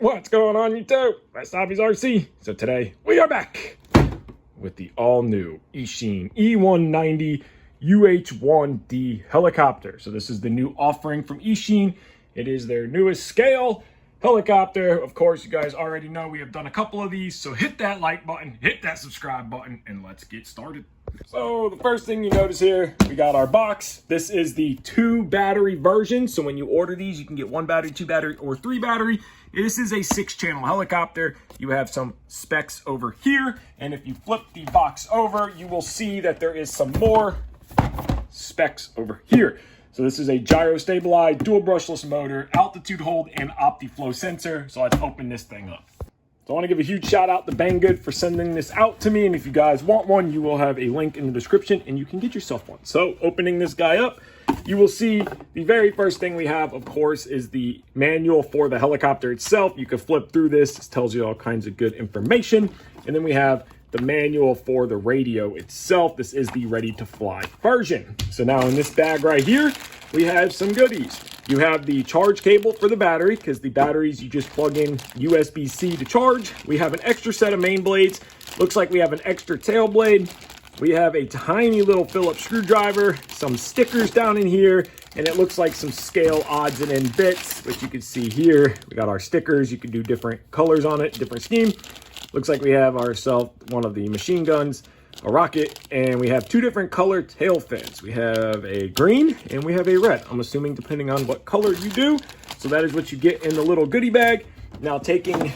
What's going on, YouTube? WestHobbiesRC. So today we are back with the all-new eachine E190 UH-1D helicopter. So this is the new offering from eachine. It is their newest scale helicopter. Of course, you guys already know we have done a couple of these. So hit that like button, hit that subscribe button, and let's get started. So the first thing you notice here, we got our box. This is the 2 battery version. So when you order these, you can get 1 battery, 2 battery, or 3 battery. This is a 6-channel helicopter. You have some specs over here. And if you flip the box over, you will see that there is some more specs over here. So this is a gyro stabilized dual brushless motor, altitude hold, and OptiFlow sensor. So let's open this thing up. So I want to give a huge shout out to Banggood for sending this out to me. And if you guys want one, you will have a link in the description and you can get yourself one. So opening this guy up, you will see the very first thing we have, of course, is the manual for the helicopter itself. You can flip through this. This tells you all kinds of good information. And then we have the manual for the radio itself. This is the ready to fly version. So now in this bag right here, we have some goodies. You have the charge cable for the battery, because the batteries you just plug in USB-C to charge. We have an extra set of main blades. Looks like we have an extra tail blade. We have a tiny little Phillips screwdriver, some stickers down in here, and it looks like some scale odds and end bits, which you can see here. We got our stickers. You can do different colors on it, different scheme. Looks like we have ourselves one of the machine guns, a rocket, and we have 2 different color tail fins. We have a green and we have a red. I'm assuming depending on what color you do. So that is what you get in the little goodie bag. Now taking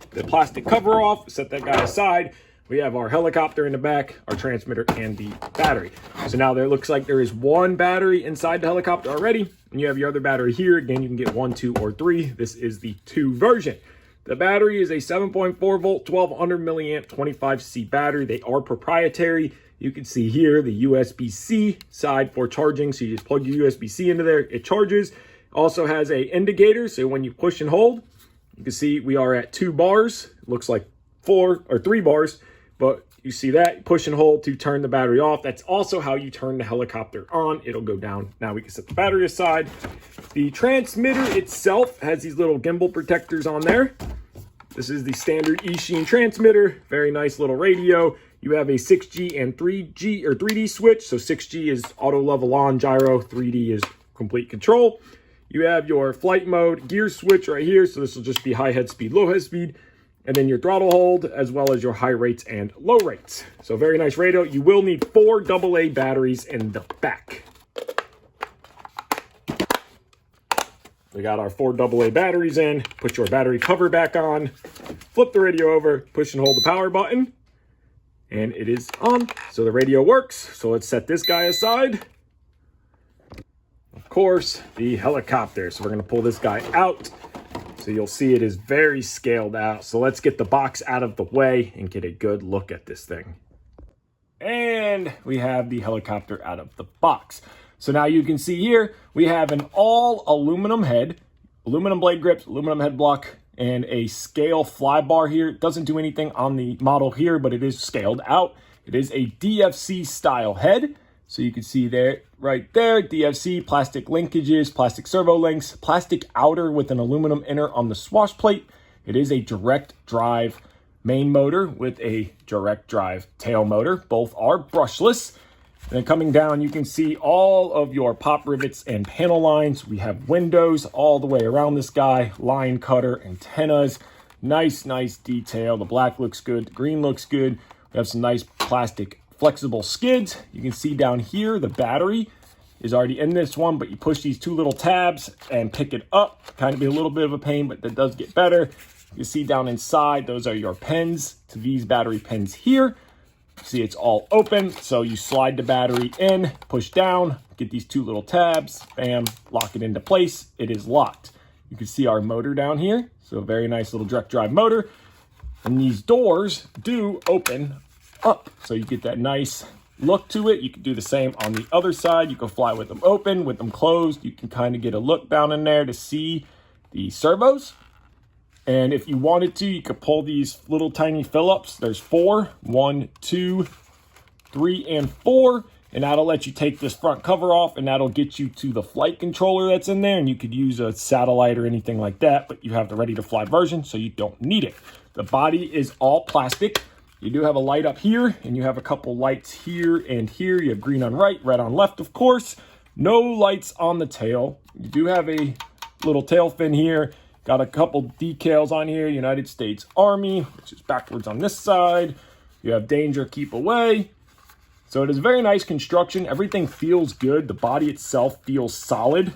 the plastic cover off, set that guy aside. We have our helicopter in the back, our transmitter, and the battery. So now there looks like there is 1 battery inside the helicopter already. And you have your other battery here. Again, you can get 1, 2, or 3. This is the 2 version. The battery is a 7.4 volt, 1200 milliamp, 25C battery. They are proprietary. You can see here the USB-C side for charging. So you just plug your USB-C into there, it charges. Also has a indicator. So when you push and hold, you can see we are at 2 bars. It looks like 4 or 3 bars, but you see that push and hold to turn the battery off. That's also how you turn the helicopter on. It'll go down. Now we can set the battery aside. The transmitter itself has these little gimbal protectors on there. This is the standard eachine transmitter. Very nice little radio. You have a 6G and 3G or 3D switch. So 6G is auto level on gyro. 3D is complete control. You have your flight mode gear switch right here. So this will just be high head speed, low head speed. And then your throttle hold, as well as your high rates and low rates. So very nice radio. You will need 4 AA batteries in the back. We got our 4 AA batteries in. Put your battery cover back on. Flip the radio over, push and hold the power button. And it is on. So the radio works. So let's set this guy aside. Of course, the helicopter. So we're going to pull this guy out. So you'll see it is very scaled out. So let's get the box out of the way and get a good look at this thing. And we have the helicopter out of the box. So now you can see here, we have an all aluminum head, aluminum blade grips, aluminum head block, and a scale fly bar here. It doesn't do anything on the model here, but it is scaled out. It is a DFC style head. So you can see there, right there, DFC, plastic linkages, plastic servo links, plastic outer with an aluminum inner on the swash plate. It is a direct drive main motor with a direct drive tail motor. Both are brushless. And then coming down, you can see all of your pop rivets and panel lines. We have windows all the way around this guy, line cutter, antennas, nice detail. The black looks good, the green looks good. We have some nice plastic flexible skids. You can see down here, the battery is already in this one, but you push these 2 little tabs and pick it up. Kind of be a little bit of a pain, but that does get better. You can see down inside, those are your pins to these battery pins here. See, it's all open. So you slide the battery in, push down, get these 2 little tabs, bam, lock it into place. It is locked. You can see our motor down here. So a very nice little direct drive motor. And these doors do open up. So you get that nice look to it. You can do the same on the other side. You can fly with them open, with them closed. You can kind of get a look down in there to see the servos. And if you wanted to, you could pull these little tiny Phillips. There's 4, 1, 2, 3, and 4. and that'll let you take this front cover off, and that'll get you to the flight controller that's in there, and you could use a satellite or anything like that, but you have the ready to fly version, so you don't need it. The body is all plastic. You do have a light up here, and you have a couple lights here and here. You have green on right, red on left, of course. No lights on the tail. You do have a little tail fin here. Got a couple decals on here, United States Army, which is backwards on this side. You have danger, keep away. So it is very nice construction. Everything feels good. The body itself feels solid.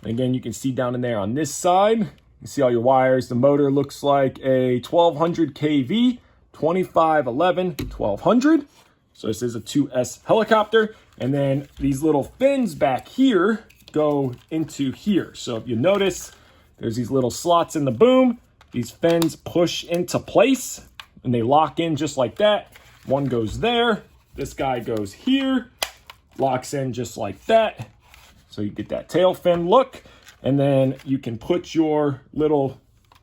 And again, you can see down in there on this side, you see all your wires. The motor looks like a 1200 kV, 2511, 1200. So this is a 2S helicopter. And then these little fins back here go into here. So if you notice, there's these little slots in the boom. These fins push into place and they lock in just like that. One goes there. This guy goes here, locks in just like that. So you get that tail fin look. And then you can put your little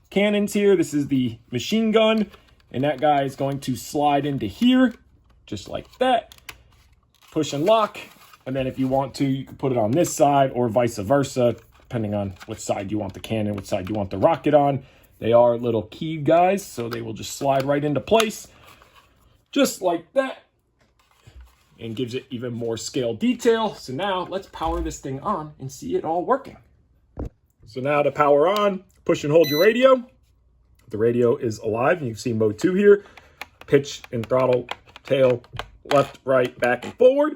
cannons here. This is the machine gun. And that guy is going to slide into here, just like that. Push and lock. And then if you want to, you can put it on this side or vice versa, depending on which side you want the cannon, which side you want the rocket on. They are little key guys, so they will just slide right into place, just like that. And gives it even more scale detail. So now let's power this thing on and see it all working. So now to power on, push and hold your radio. The radio is alive, and you can see mode 2 here. Pitch and throttle, tail, left, right, back, and forward.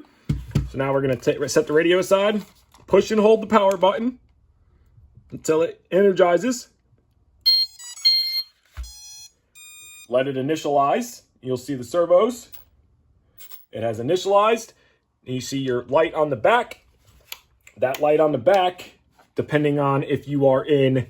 So now we're gonna set the radio aside, push and hold the power button until it energizes. Let it initialize. You'll see the servos. It has initialized. And you see your light on the back. That light on the back, depending on if you are in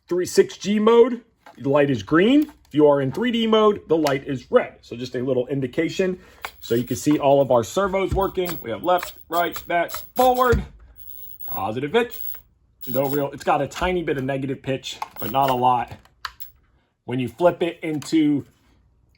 6G mode, the light is green. If you are in 3D mode, the light is red. So just a little indication. So you can see all of our servos working. We have left, right, back, forward, positive pitch. It's got a tiny bit of negative pitch, but not a lot. When you flip it into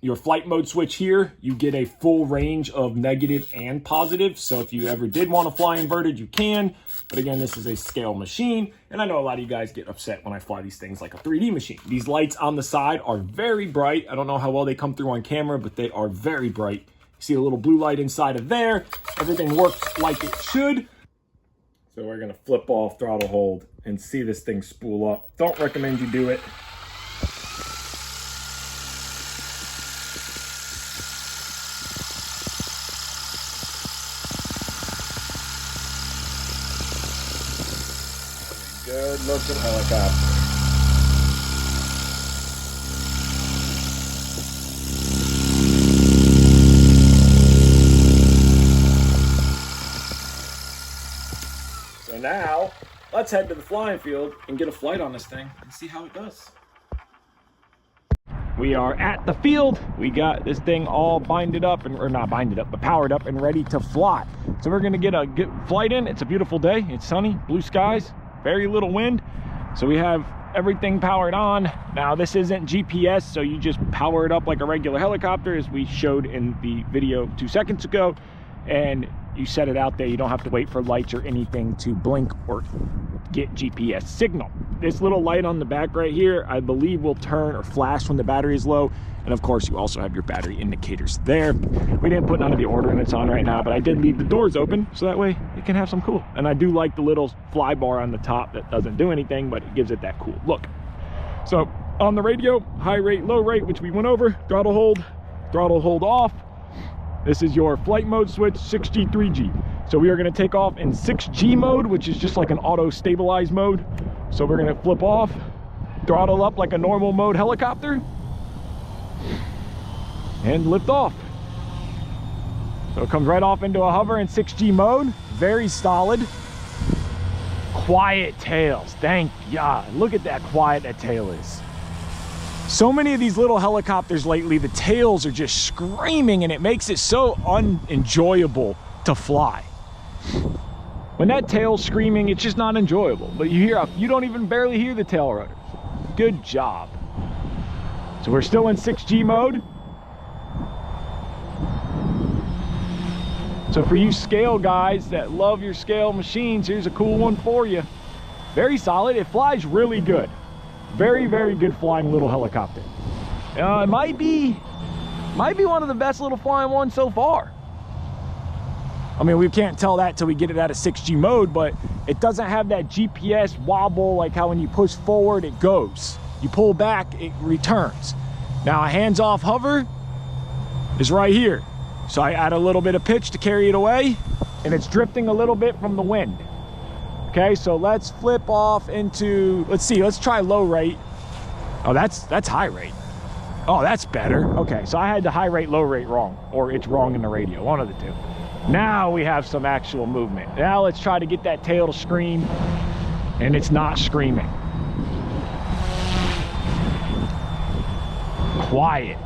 your flight mode switch here, you get a full range of negative and positive. So if you ever did want to fly inverted, you can. But again, this is a scale machine. And I know a lot of you guys get upset when I fly these things like a 3D machine. These lights on the side are very bright. I don't know how well they come through on camera, but they are very bright. You see a little blue light inside of there. Everything works like it should. So we're gonna flip off throttle hold and see this thing spool up. Don't recommend you do it. Good looking helicopter. So now, let's head to the flying field and get a flight on this thing and see how it does. We are at the field. We got this thing all binded up, or not binded up, but powered up and ready to fly. So we're gonna get a good flight in. It's a beautiful day. It's sunny, blue skies, very little wind. So we have everything powered on. Now this isn't GPS, so you just power it up like a regular helicopter, as we showed in the video 2 seconds ago. And you set it out there. You don't have to wait for lights or anything to blink or get GPS signal. This little light on the back right here, I believe will turn or flash when the battery is low. And of course, you also have your battery indicators there. We didn't put none of the ordering that's on right now, but I did leave the doors open so that way it can have some cool. And I do like the little fly bar on the top that doesn't do anything, but it gives it that cool look. So on the radio, high rate, low rate, which we went over, throttle hold off. This is your flight mode switch, 6G, 3G. So we are gonna take off in 6G mode, which is just like an auto stabilize mode. So we're gonna flip off, throttle up like a normal mode helicopter, and lift off. So it comes right off into a hover in 6G mode, very solid. Quiet tails, thank God. Look at that quiet that tail is. So many of these little helicopters lately, the tails are just screaming, and it makes it so unenjoyable to fly. When that tail's screaming, it's just not enjoyable. But you don't even barely hear the tail rotors. Good job. So we're still in 6G mode. So for you scale guys that love your scale machines, here's a cool one for you. Very solid. It flies really good. Very, very good flying little helicopter. It might be one of the best little flying ones so far. I mean, we can't tell that till we get it out of 6G mode, but it doesn't have that GPS wobble like how when you push forward, it goes. You pull back, it returns. Now a hands-off hover is right here. So I add a little bit of pitch to carry it away, and it's drifting a little bit from the wind. Okay, so let's flip off into, let's see, let's try low rate. Oh, that's high rate. Oh, that's better. Okay, so I had the high rate, low rate wrong, or it's wrong in the radio, one of the two. Now we have some actual movement. Now let's try to get that tail to scream, and it's not screaming. Quiet.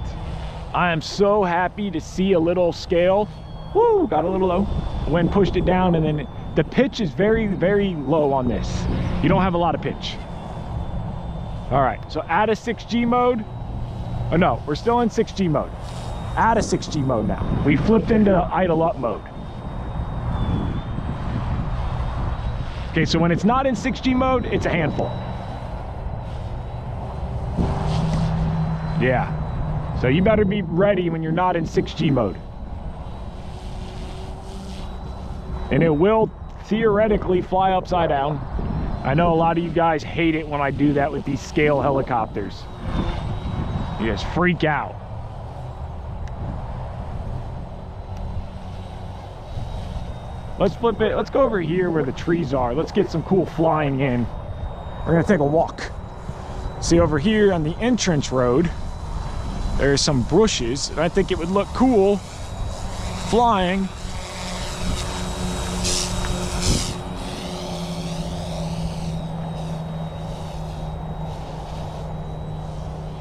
I am so happy to see a little scale. Woo, got a little low. The wind pushed it down, and then the pitch is very, very low on this. You don't have a lot of pitch. All right, so add a 6G mode. Oh no, we're still in 6G mode. Add a 6G mode now. We flipped into idle up mode. Okay, so when it's not in 6G mode, it's a handful. Yeah. So you better be ready when you're not in 6G mode. And it will theoretically fly upside down. I know a lot of you guys hate it when I do that with these scale helicopters. You just freak out. Let's flip it. Let's go over here where the trees are. Let's get some cool flying in. We're gonna take a walk. See over here on the entrance road, there's some bushes, and I think it would look cool flying.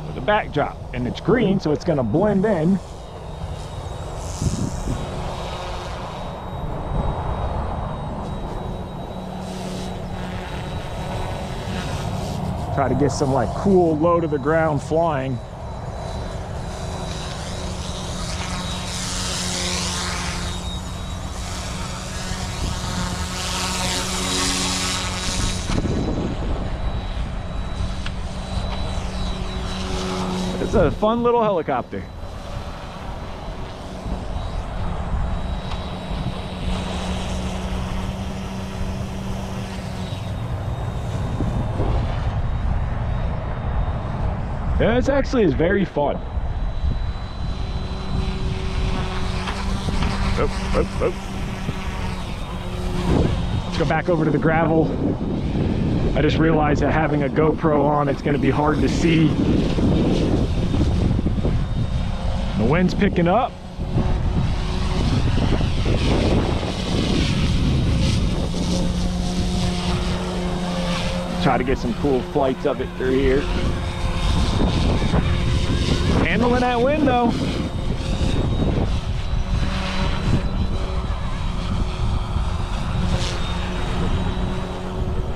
With a backdrop, and it's green, so it's gonna blend in. Try to get some like cool low to the ground flying. It's a fun little helicopter. Yeah, this actually is very fun. Let's go back over to the gravel. I just realized that having a GoPro on, it's going to be hard to see. The wind's picking up. Try to get some cool flights of it through here. Handling that wind though.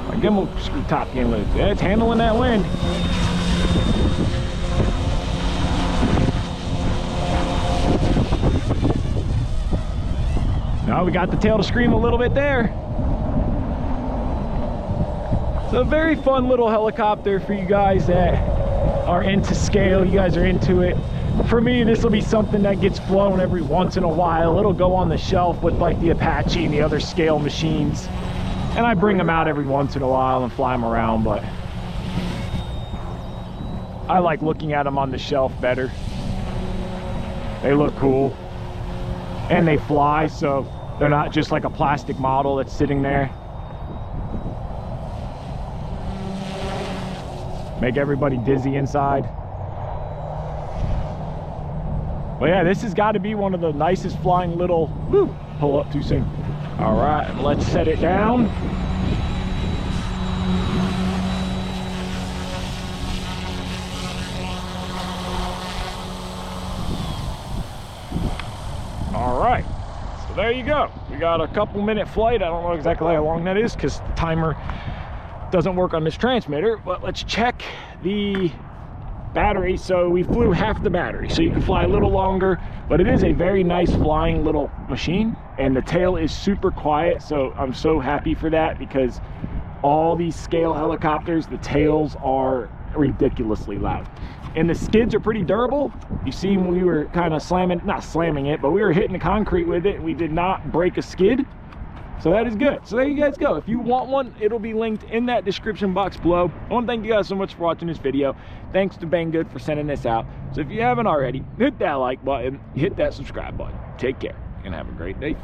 My gimbal screw top getting loose. Yeah, it's handling that wind. Now we got the tail to scream a little bit there. It's a very fun little helicopter for you guys that are into scale. You guys are into it. For me, this will be something that gets flown every once in a while. It'll go on the shelf with like the Apache and the other scale machines, and I bring them out every once in a while and fly them around, but I like looking at them on the shelf better. They look cool and they fly, so they're not just like a plastic model that's sitting there. Make everybody dizzy inside. Well, yeah, this has got to be one of the nicest flying little, woo, pull up too soon. All right, let's set it down. All right, so there you go. We got a couple minute flight. I don't know exactly how long that is because the timer doesn't work on this transmitter, but let's check the battery, so we flew half the battery, so you can fly a little longer, but it is a very nice flying little machine, and the tail is super quiet, so I'm so happy for that, because all these scale helicopters, the tails are ridiculously loud. And the skids are pretty durable. You see, when we were kind of not slamming it, but we were hitting the concrete with it. We did not break a skid. So that is good. So there you guys go. If you want one, it'll be linked in that description box below. I want to thank you guys so much for watching this video. Thanks to Banggood for sending this out. So if you haven't already, hit that like button, hit that subscribe button. Take care and have a great day.